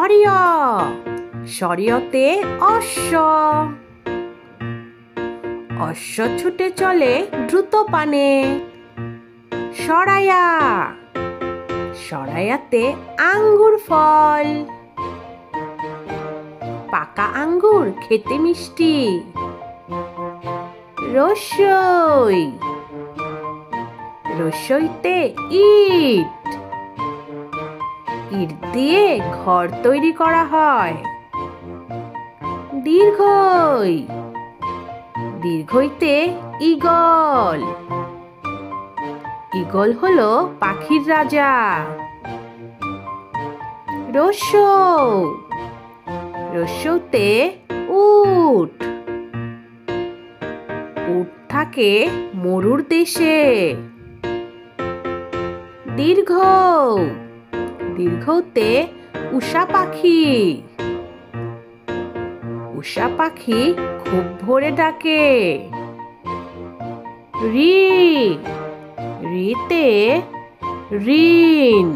সরিয় সরিয়তে অশ্ব অশ্ব ছুটে চলে দ্রুত পানে সরায়া সরায়াতে আঙ্গুর ফল পাকা আঙ্গুর খেতে মিষ্টি রসই রসইতে ইট ইট দিয়ে ঘর তৈরি করা হয় দীর্ঘই দীর্ঘইতে ঈগল ঈগল হলো পাখির রাজা রসৌ রসৌতে উট উট থাকে মরুর দেশে দীর্ঘ দীর্ঘতে উষা পাখি উষা পাখি খুব ভোরে ডাকে রি রিতে ঋণ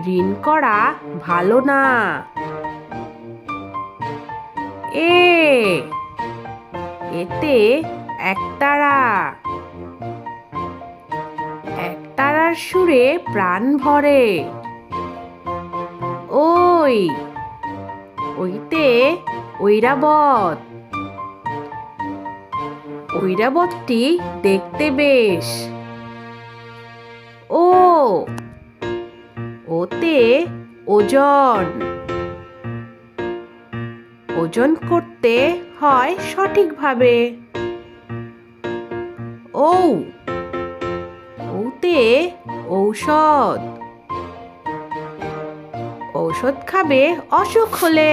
ঋণ করা ভালো না এতে একতারা একতারার সুরে প্রাণ ভরে ওইতে ঐরাবত ঐরাবতটি দেখতে বেশ ওতে ওজন ওজন করতে হয় সঠিকভাবে ওতে ঔষধ ঔষধ খাবে অসুখ হলে